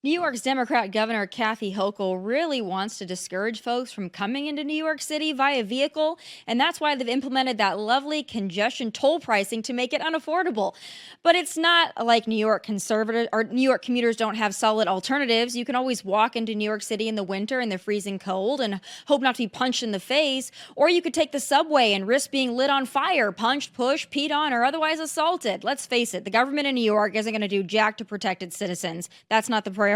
New York's Democrat Governor Kathy Hochul really wants to discourage folks from coming into New York City via vehicle, and that's why they've implemented that lovely congestion toll pricing to make it unaffordable. But it's not like New York conservative or New York commuters don't have solid alternatives. You can always walk into New York City in the winter in the freezing cold and hope not to be punched in the face, or you could take the subway and risk being lit on fire, punched, pushed, peed on, or otherwise assaulted. Let's face it, the government in New York isn't going to do jack to protect its citizens. That's not the priority.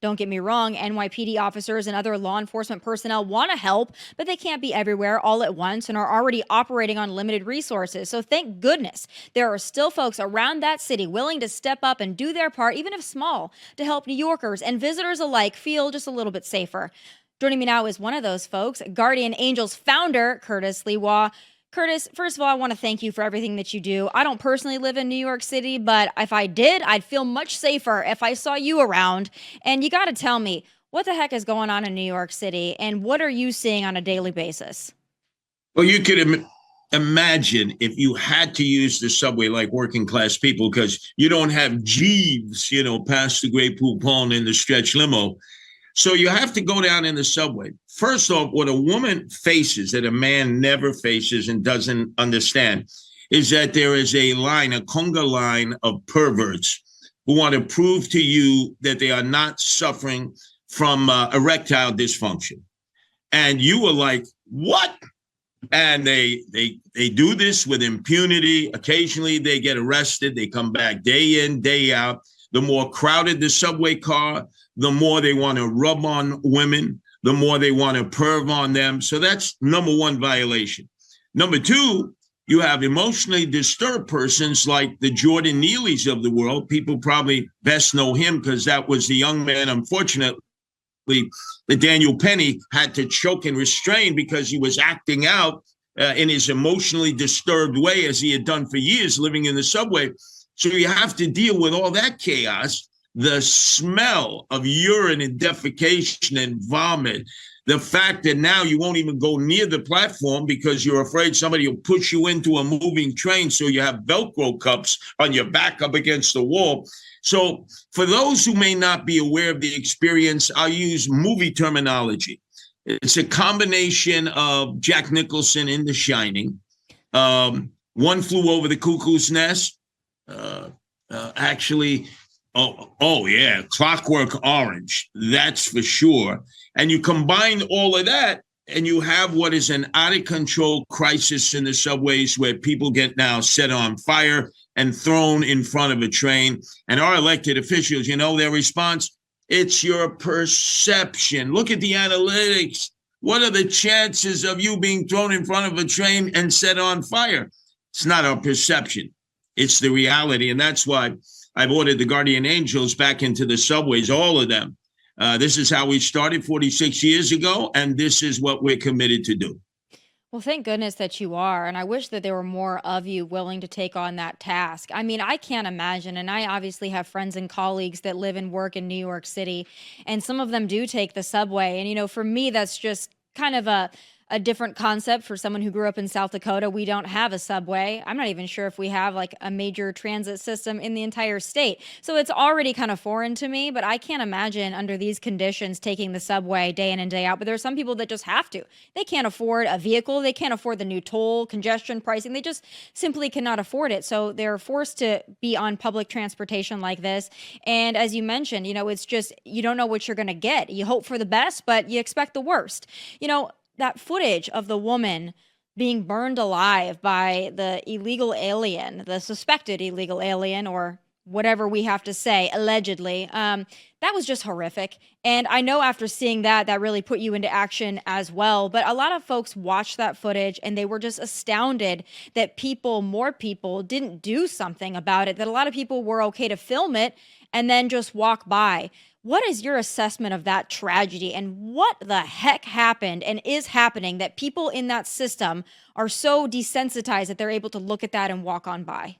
Don't get me wrong, NYPD officers and other law enforcement personnel want to help, but they can't be everywhere all at once and are already operating on limited resources. So thank goodness there are still folks around that city willing to step up and do their part, even if small, to help New Yorkers and visitors alike feel just a little bit safer. Joining me now is one of those folks, Guardian Angels founder Curtis Sliwa. Curtis, first of all, I want to thank you for everything that you do. I don't personally live in New York City, but if I did, I'd feel much safer if I saw you around. And you got to tell me, what the heck is going on in New York City, and what are you seeing on a daily basis? Well, you could imagine if you had to use the subway like working class people, because you don't have Jeeves, past the Great Poupon in the stretch limo. So you have to go down in the subway. First off, what a woman faces that a man never faces and doesn't understand is that there is a line, a conga line of perverts who want to prove to you that they are not suffering from erectile dysfunction. And you are like, what? And they do this with impunity. Occasionally they get arrested. They come back day in, day out. The more crowded the subway car, the more they want to rub on women, the more they want to perv on them. So that's number one violation. Number two, you have emotionally disturbed persons like the Jordan Neelys of the world. People probably best know him because that was the young man, unfortunately, that Daniel Penny had to choke and restrain because he was acting out in his emotionally disturbed way, as he had done for years living in the subway. So you have to deal with all that chaos, the smell of urine and defecation and vomit, the fact that now you won't even go near the platform because you're afraid somebody will push you into a moving train, so you have Velcro cups on your back up against the wall. So for those who may not be aware of the experience, I'll use movie terminology. It's a combination of Jack Nicholson in The Shining, One Flew Over the Cuckoo's Nest, yeah, Clockwork Orange, that's for sure. And you combine all of that and you have what is an out of control crisis in the subways where people get now set on fire and thrown in front of a train. And our elected officials, their response, it's your perception. Look at the analytics. What are the chances of you being thrown in front of a train and set on fire? It's not our perception. It's the reality. And that's why I've ordered the Guardian Angels back into the subways, all of them. This is how we started 46 years ago, and this is what we're committed to do. Well, thank goodness that you are. And I wish that there were more of you willing to take on that task. I mean, I can't imagine. And I obviously have friends and colleagues that live and work in New York City, and some of them do take the subway. And, for me, that's just kind of a different concept for someone who grew up in South Dakota. We don't have a subway. I'm not even sure if we have like a major transit system in the entire state. So it's already kind of foreign to me, but I can't imagine under these conditions taking the subway day in and day out. But there are some people that just have to. They can't afford a vehicle. They can't afford the new toll, congestion pricing. They just simply cannot afford it. So they're forced to be on public transportation like this. And as you mentioned, it's just, you don't know what you're going to get. You hope for the best, but you expect the worst. That footage of the woman being burned alive by the illegal alien, the suspected illegal alien, or whatever we have to say, allegedly, that was just horrific. And I know after seeing that, that really put you into action as well. But a lot of folks watched that footage and they were just astounded that more people didn't do something about it, that a lot of people were okay to film it and then just walk by. What is your assessment of that tragedy, and what the heck happened and is happening that people in that system are so desensitized that they're able to look at that and walk on by?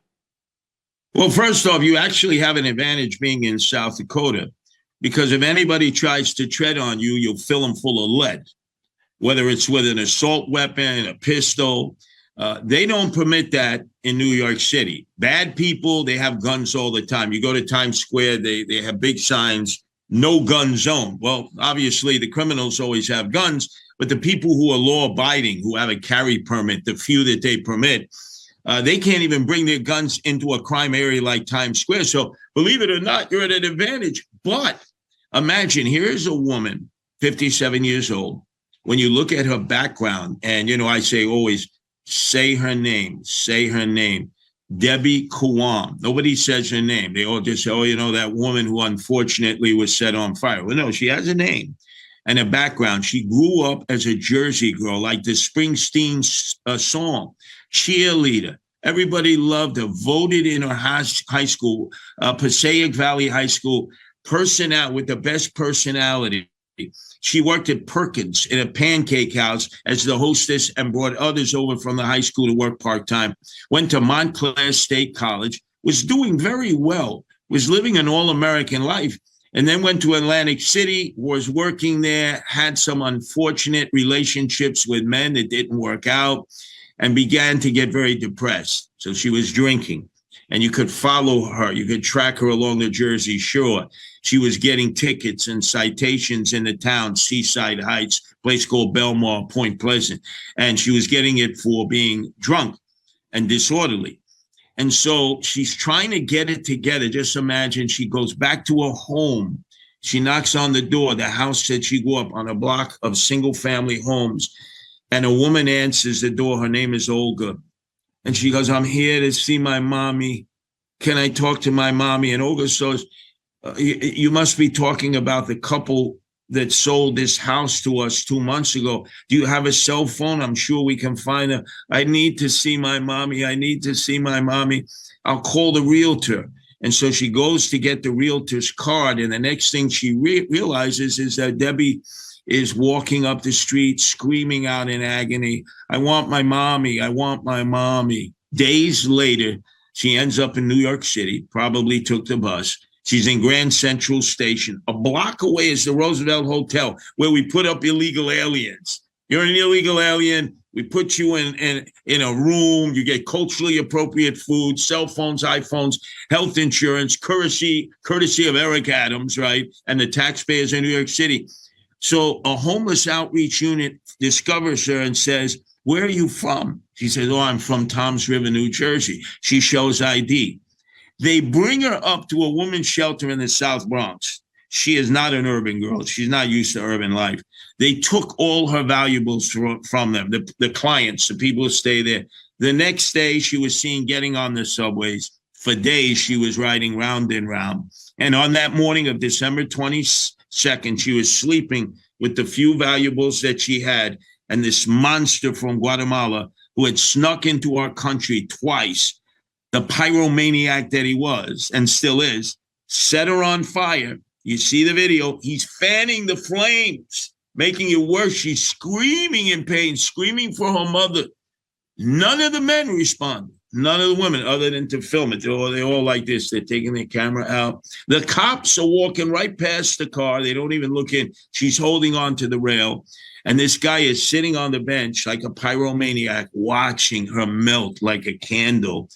Well, first off, you actually have an advantage being in South Dakota, because if anybody tries to tread on you, you'll fill them full of lead, whether it's with an assault weapon, a pistol. They don't permit that in New York City. Bad people, they have guns all the time. You go to Times Square, they have big signs. no gun zone. Well, obviously the criminals always have guns, but the people who are law abiding, who have a carry permit, the few that they permit, they can't even bring their guns into a crime area like Times Square. So believe it or not, you're at an advantage. But imagine, here's a woman, 57 years old. When you look at her background, and, I say always, say her name, Debbie Kawam. Nobody says her name. They all just say, that woman who unfortunately was set on fire. Well, no, she has a name and a background. She grew up as a Jersey girl, like the Springsteen song, cheerleader. Everybody loved her, voted in her high school, Passaic Valley High School, with the best personality. She worked at Perkins in a pancake house as the hostess and brought others over from the high school to work part-time. Went to Montclair State College, was doing very well, was living an all-American life, and then went to Atlantic City, was working there, had some unfortunate relationships with men that didn't work out, and began to get very depressed. So she was drinking, and you could follow her. You could track her along the Jersey Shore. She was getting tickets and citations in the town, Seaside Heights, place called Belmar, Point Pleasant. And she was getting it for being drunk and disorderly. And so she's trying to get it together. Just imagine she goes back to her home. She knocks on the door, the house that she grew up on, a block of single family homes. And a woman answers the door. Her name is Olga. And she goes, I'm here to see my mommy. Can I talk to my mommy? And Olga says, you must be talking about the couple that sold this house to us 2 months ago. Do you have a cell phone? I'm sure we can find her. I need to see my mommy. I'll call the realtor. And so she goes to get the realtor's card. And the next thing she realizes is that Debbie is walking up the street, screaming out in agony, I want my mommy. Days later, she ends up in New York City, probably took the bus. She's in Grand Central Station. A block away is the Roosevelt Hotel, where we put up illegal aliens. You're an illegal alien. We put you in a room. You get culturally appropriate food, cell phones, iPhones, health insurance, courtesy of Eric Adams, right? And the taxpayers in New York City. So a homeless outreach unit discovers her and says, where are you from? She says, I'm from Toms River, New Jersey. She shows ID. They bring her up to a women's shelter in the South Bronx. She is not an urban girl. She's not used to urban life. They took all her valuables from them, the clients, the people who stay there. The next day, she was seen getting on the subways. For days, she was riding round and round. And on that morning of December 22nd, she was sleeping with the few valuables that she had. And this monster from Guatemala, who had snuck into our country twice, the pyromaniac that he was and still is, set her on fire. You see the video. He's fanning the flames, making it worse. She's screaming in pain, screaming for her mother. None of the men responded. None of the women, other than to film it. They're all like this. They're taking their camera out. The cops are walking right past the car. They don't even look in. She's holding on to the rail. And this guy is sitting on the bench like a pyromaniac, watching her melt like a candle.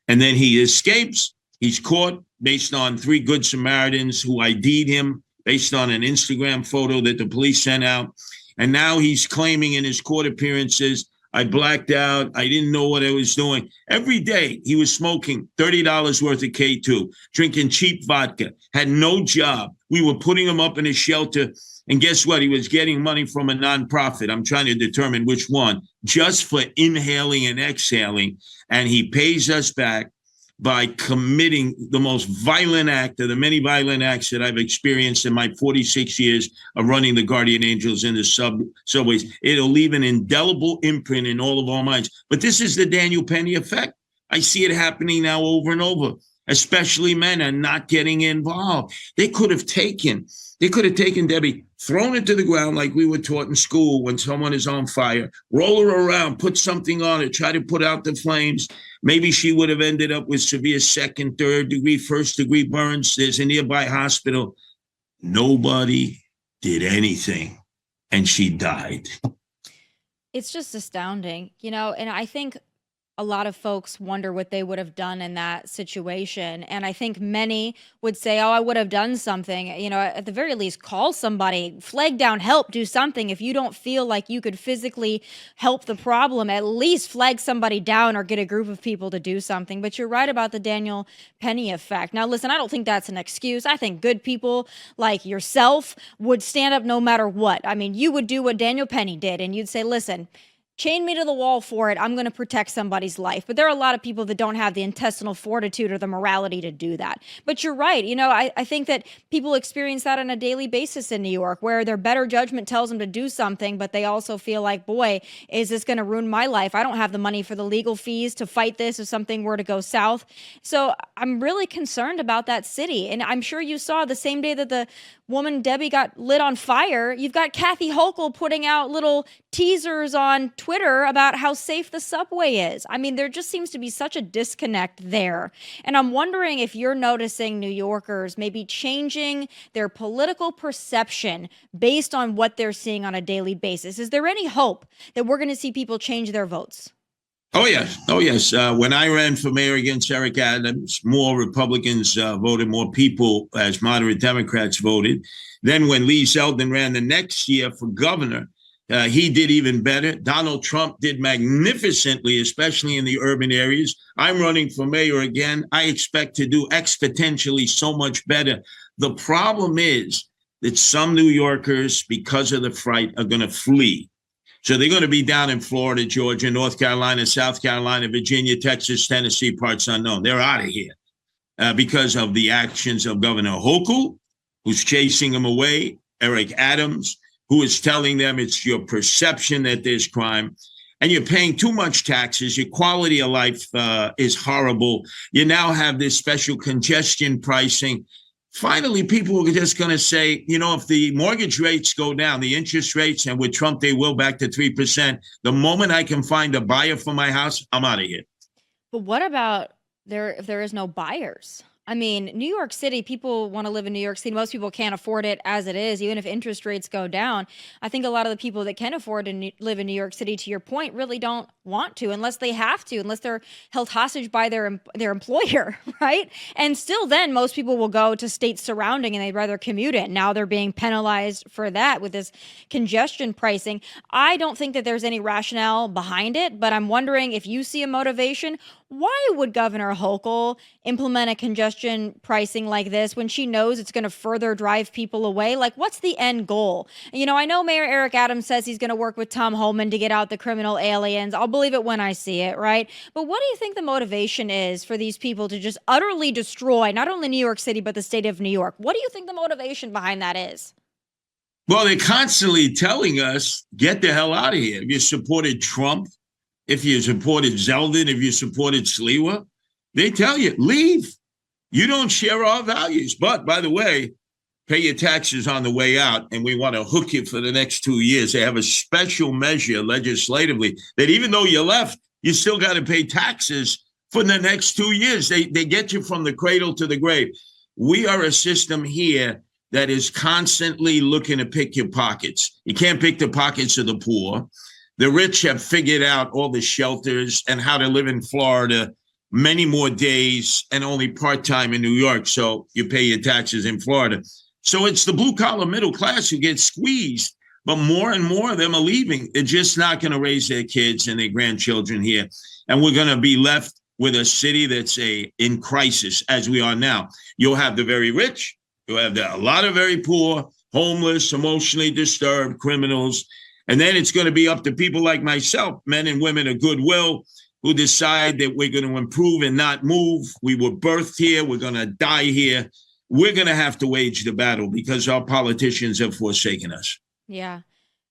And then he escapes. He's caught based on 3 Good Samaritans who ID'd him, based on an Instagram photo that the police sent out. And now he's claiming in his court appearances, I blacked out. I didn't know what I was doing. Every day he was smoking $30 worth of K2, drinking cheap vodka, had no job. We were putting him up in a shelter. And guess what? He was getting money from a nonprofit. I'm trying to determine which one, just for inhaling and exhaling. And he pays us back by committing the most violent act of the many violent acts that I've experienced in my 46 years of running the Guardian Angels in the subways. It'll leave an indelible imprint in all of our minds. But this is the Daniel Penny effect. I see it happening now over and over, especially men are not getting involved. They could have taken Debbie, thrown it to the ground like we were taught in school when someone is on fire, roll her around, put something on her, try to put out the flames. Maybe she would have ended up with severe 2nd, 3rd degree, 1st degree burns. There's a nearby hospital. Nobody did anything, and she died. It's just astounding, and I think a lot of folks wonder what they would have done in that situation. And I think many would say, oh, I would have done something. At the very least, call somebody, flag down help, do something. If you don't feel like you could physically help the problem, at least flag somebody down or get a group of people to do something. But you're right about the Daniel Penny effect. Now, listen, I don't think that's an excuse. I think good people like yourself would stand up no matter what. I mean, you would do what Daniel Penny did, and you'd say, listen, chain me to the wall for it. I'm going to protect somebody's life. But there are a lot of people that don't have the intestinal fortitude or the morality to do that. But you're right. I think that people experience that on a daily basis in New York, where their better judgment tells them to do something, but they also feel like, boy, is this going to ruin my life? I don't have the money for the legal fees to fight this if something were to go south. So I'm really concerned about that city. And I'm sure you saw the same day that the woman Debbie got lit on fire, you've got Kathy Hochul putting out little teasers on Twitter about how safe the subway is. I mean, there just seems to be such a disconnect there. And I'm wondering if you're noticing New Yorkers maybe changing their political perception based on what they're seeing on a daily basis. Is there any hope that we're going to see people change their votes? Oh, yes. Oh, yes. When I ran for mayor against Eric Adams, more Republicans voted, more people as moderate Democrats voted. Then when Lee Zeldin ran the next year for governor, he did even better. Donald Trump did magnificently, especially in the urban areas. I'm running for mayor again. I expect to do exponentially so much better. The problem is that some New Yorkers, because of the fright, are going to flee. So they're going to be down in Florida, Georgia, North Carolina, South Carolina, Virginia, Texas, Tennessee, parts unknown. They're out of here because of the actions of Governor Hochul, who's chasing them away, Eric Adams, who is telling them it's your perception that there's crime, and you're paying too much taxes. Your quality of life is horrible. You now have this special congestion pricing. Finally, people are just going to say, if the mortgage rates go down, the interest rates, and with Trump, they will back to 3%. The moment I can find a buyer for my house, I'm out of here. But what about if there is no buyers? I mean, New York City, people want to live in New York City. Most people can't afford it as it is, even if interest rates go down. I think a lot of the people that can afford to live in New York City, to your point, really don't want to unless they have to, unless they're held hostage by their employer, right? And still then, most people will go to states surrounding and they'd rather commute it. Now they're being penalized for that with this congestion pricing. I don't think that there's any rationale behind it, but I'm wondering if you see a motivation. Why would Governor Hochul implement a congestion pricing like this when she knows it's going to further drive people away? Like, what's the end goal? I know Mayor Eric Adams says he's going to work with Tom Homan to get out the criminal aliens. I'll believe it when I see it, right? But what do you think the motivation is for these people to just utterly destroy not only New York City, but the state of New York? What do you think the motivation behind that is? Well, they're constantly telling us, get the hell out of here. If you supported Trump, if you supported Zeldin, if you supported Sliwa, they tell you, leave. You don't share our values. But by the way, pay your taxes on the way out, and we want to hook you for the next 2 years. They have a special measure legislatively that even though you left, you still got to pay taxes for the next 2 years. They get you from the cradle to the grave. We are a system here that is constantly looking to pick your pockets. You can't pick the pockets of the poor. The rich have figured out all the shelters and how to live in Florida many more days and only part-time in New York. So you pay your taxes in Florida. So it's the blue-collar middle class who gets squeezed, but more and more of them are leaving. They're just not going to raise their kids and their grandchildren here. And we're going to be left with a city that's in crisis as we are now. You'll have the very rich. You'll have a lot of very poor, homeless, emotionally disturbed criminals. And then it's going to be up to people like myself, men and women of goodwill, who decide that we're going to improve and not move. We were birthed here. We're going to die here. We're going to have to wage the battle because our politicians have forsaken us. Yeah.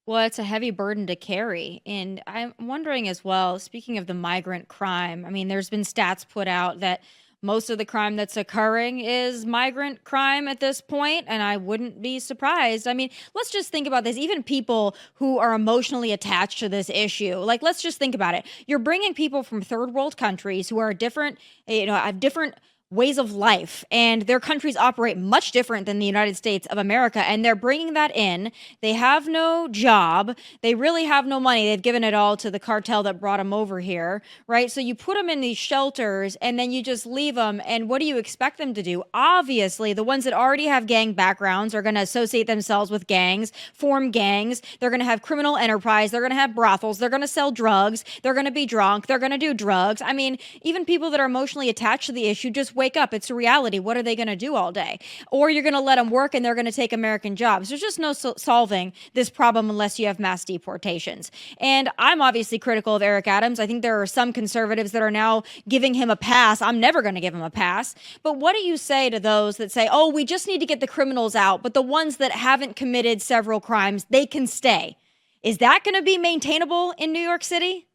Well, it's a heavy burden to carry. And I'm wondering as well, speaking of the migrant crime, I mean, there's been stats put out that most of the crime that's occurring is migrant crime at this point, and I wouldn't be surprised. I mean, let's just think about this. Even people who are emotionally attached to this issue, like, let's just think about it. You're bringing people from third world countries who are different, have different ways of life, and their countries operate much different than the United States of America, and they're bringing that in. They have no job, they really have no money, they've given it all to the cartel that brought them over here, right? So you put them in these shelters and then you just leave them, and what do you expect them to do? Obviously the ones that already have gang backgrounds are going to associate themselves with gangs, form gangs, they're going to have criminal enterprise, they're going to have brothels, they're going to sell drugs, they're going to be drunk, they're going to do drugs. I mean, even people that are emotionally attached to the issue just wake up. It's a reality. What are they going to do all day? Or you're going to let them work and they're going to take American jobs. There's just no solving this problem unless you have mass deportations. And I'm obviously critical of Eric Adams. I think there are some conservatives that are now giving him a pass. I'm never going to give him a pass. But what do you say to those that say, oh, we just need to get the criminals out, but the ones that haven't committed several crimes, they can stay? Is that going to be maintainable in New York City?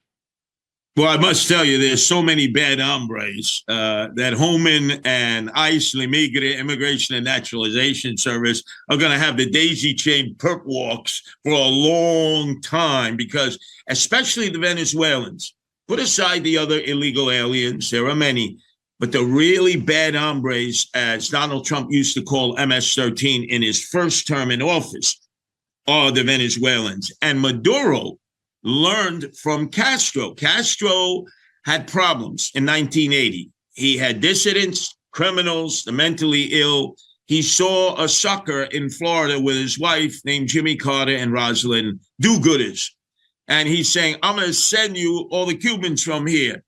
Well, I must tell you, there's so many bad hombres that Homan and ICE, Immigration and Naturalization Service, are going to have the daisy chain perp walks for a long time because, especially the Venezuelans, put aside the other illegal aliens, there are many, but the really bad hombres, as Donald Trump used to call MS-13 in his first term in office, are the Venezuelans. And Maduro learned from Castro. Castro had problems in 1980. He had dissidents, criminals, the mentally ill. He saw a sucker in Florida with his wife named Jimmy Carter and Rosalind, do-gooders. And he's saying, I'm going to send you all the Cubans from here.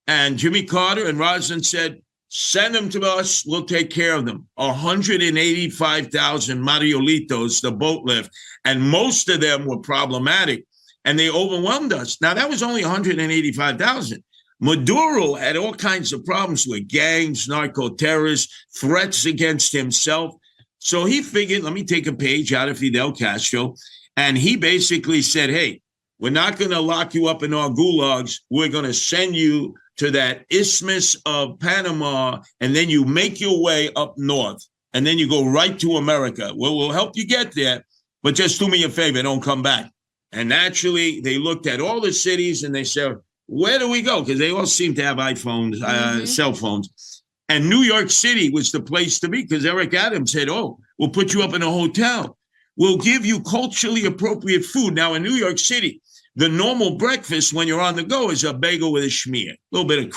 And Jimmy Carter and Rosalind said, send them to us. We'll take care of them. 185,000 Mariolitos, the boat lift. And most of them were problematic. And they overwhelmed us. Now, that was only 185,000. Maduro had all kinds of problems with gangs, narco-terrorists, threats against himself. So he figured, let me take a page out of Fidel Castro. And he basically said, hey, we're not going to lock you up in our gulags. We're going to send you to that Isthmus of Panama, and then you make your way up north. And then you go right to America. Well, we'll help you get there, but just do me a favor, don't come back. And naturally, they looked at all the cities and they said, where do we go? Because they all seem to have iPhones, cell phones. And New York City was the place to be because Eric Adams said, oh, we'll put you up in a hotel. We'll give you culturally appropriate food. Now, in New York City, the normal breakfast when you're on the go is a bagel with a schmear, a little bit of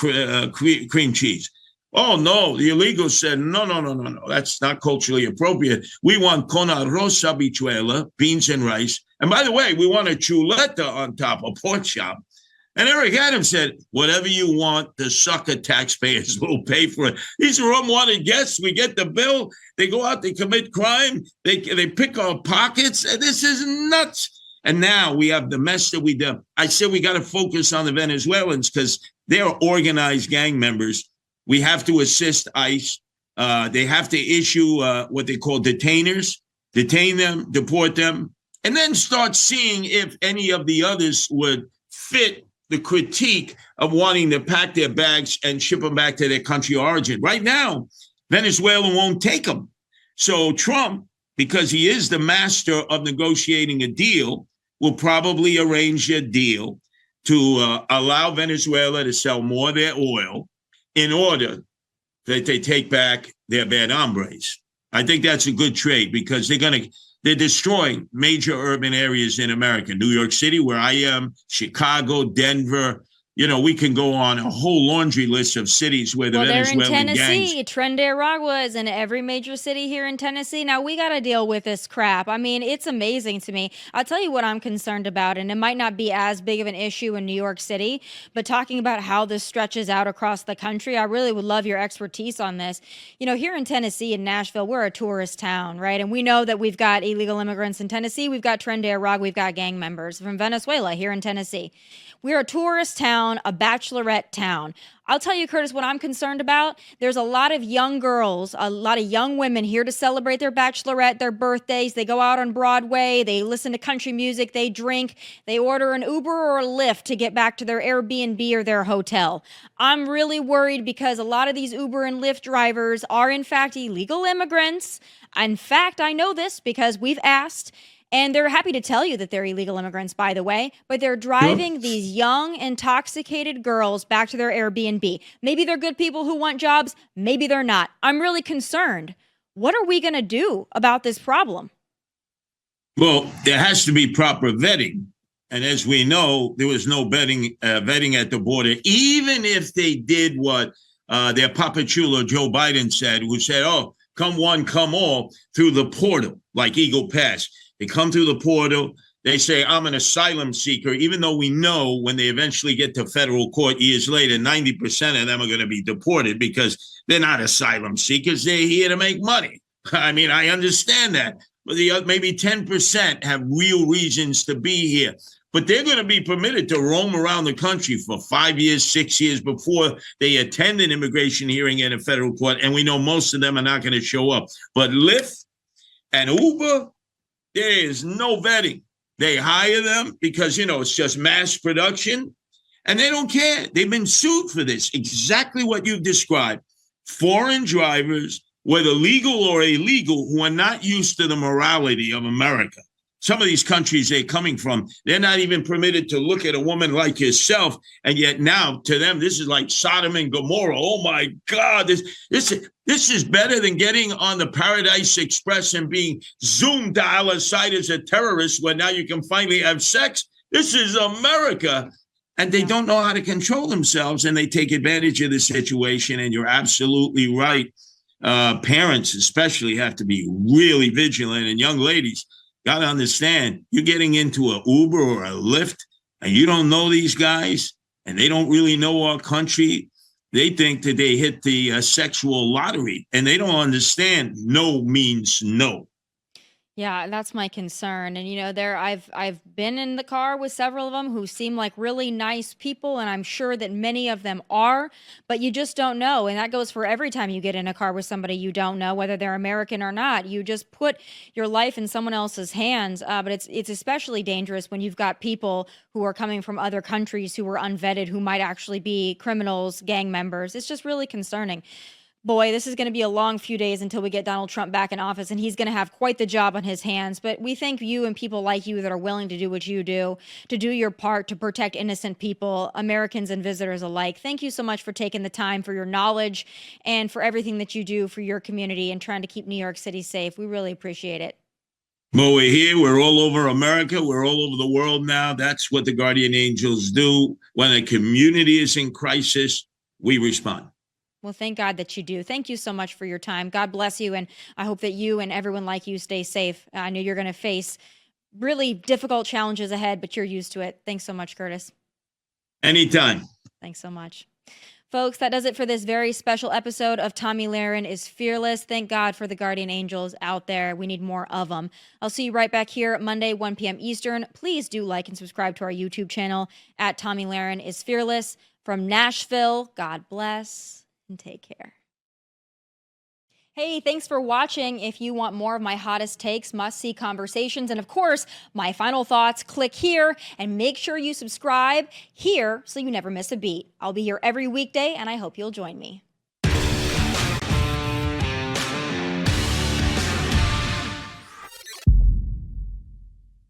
cream cheese. Oh, no, the illegals said, no, that's not culturally appropriate. We want con arroz habichuela, beans and rice. And by the way, we want a chuleta on top, a pork chop. And Eric Adams said, whatever you want, the sucker taxpayers will pay for it. These are unwanted guests. We get the bill. They go out, they commit crime. They pick our pockets. And this is nuts. And now we have the mess that we do. I said we got to focus on the Venezuelans because they're organized gang members. We have to assist ICE. They have to issue what they call detainers, detain them, deport them, and then start seeing if any of the others would fit the critique of wanting to pack their bags and ship them back to their country of origin. Right now, Venezuela won't take them. So Trump, because he is the master of negotiating a deal, will probably arrange a deal to allow Venezuela to sell more of their oil in order that they take back their bad hombres. I think that's a good trade because they're destroying major urban areas in America. New York City, where I am, Chicago, Denver. You know, we can go on a whole laundry list of cities where the Venezuelan they're in Tennessee. gangs. Tren de Aragua is in every major city here in Tennessee. Now, we got to deal with this crap. I mean, it's amazing to me. I'll tell you what I'm concerned about, and it might not be as big of an issue in New York City, but talking about how this stretches out across the country, I really would love your expertise on this. You know, here in Tennessee, in Nashville, we're a tourist town, right? And we know that we've got illegal immigrants in Tennessee. We've got Tren de Aragua. We've got gang members from Venezuela here in Tennessee. We're a tourist town, a bachelorette town. I'll tell you, Curtis, what I'm concerned about. There's a lot of young girls, a lot of young women here to celebrate their bachelorette, their birthdays. They go out on Broadway. They listen to country music. They drink. They order an Uber or a Lyft to get back to their Airbnb or their hotel. I'm really worried because a lot of these Uber and Lyft drivers are, in fact, illegal immigrants. In fact, I know this because we've asked. And they're happy to tell you that they're illegal immigrants, by the way, but they're Sure. driving these young, intoxicated girls back to their Airbnb. Maybe they're good people who want jobs. Maybe they're not. I'm really concerned. What are we going to do about this problem? Well, there has to be proper vetting. And as we know, there was no vetting at the border, even if they did what their papachulo Joe Biden said, who said, oh, come one, come all through the portal, like Eagle Pass. They come through the portal. They say, I'm an asylum seeker, even though we know when they eventually get to federal court years later, 90% of them are going to be deported because they're not asylum seekers. They're here to make money. I mean, I understand that. But maybe 10% have real reasons to be here. But they're going to be permitted to roam around the country for 5 years, 6 years before they attend an immigration hearing in a federal court. And we know most of them are not going to show up. But Lyft and Uber, there is no vetting. They hire them because, it's just mass production. And they don't care. They've been sued for this. Exactly what you've described. Foreign drivers, whether legal or illegal, who are not used to the morality of America. Some of these countries they're coming from, they're not even permitted to look at a woman like yourself. And yet now to them, this is like Sodom and Gomorrah. Oh my God, this is better than getting on the Paradise Express and being zoomed dial aside as a terrorist where now you can finally have sex. This is America. And they don't know how to control themselves and they take advantage of the situation. And you're absolutely right. Parents especially have to be really vigilant, and young ladies got to understand, you're getting into an Uber or a Lyft and you don't know these guys and they don't really know our country. They think that they hit the sexual lottery and they don't understand no means no. Yeah, that's my concern. And I've been in the car with several of them who seem like really nice people, and I'm sure that many of them are, but you just don't know. And that goes for every time you get in a car with somebody you don't know, whether they're American or not. You just put your life in someone else's hands. But it's especially dangerous when you've got people who are coming from other countries who are unvetted, who might actually be criminals, gang members. It's just really concerning. Boy, this is going to be a long few days until we get Donald Trump back in office, and he's going to have quite the job on his hands. But we thank you and people like you that are willing to do what you do, to do your part to protect innocent people, Americans and visitors alike. Thank you so much for taking the time, for your knowledge, and for everything that you do for your community and trying to keep New York City safe. We really appreciate it. Well, we're here. We're all over America. We're all over the world now. That's what the Guardian Angels do. When a community is in crisis, we respond. Well, thank God that you do. Thank you so much for your time. God bless you. And I hope that you and everyone like you stay safe. I know you're going to face really difficult challenges ahead, but you're used to it. Thanks so much, Curtis. Anytime. Thanks so much. Folks, that does it for this very special episode of Tomi Lahren is Fearless. Thank God for the Guardian Angels out there. We need more of them. I'll see you right back here Monday, 1 p.m. Eastern. Please do like and subscribe to our YouTube channel at Tomi Lahren is Fearless. From Nashville, God bless. And take care. Hey, thanks for watching. If you want more of my hottest takes, must-see conversations, and of course, my final thoughts, click here and make sure you subscribe here so you never miss a beat. I'll be here every weekday, and I hope you'll join me.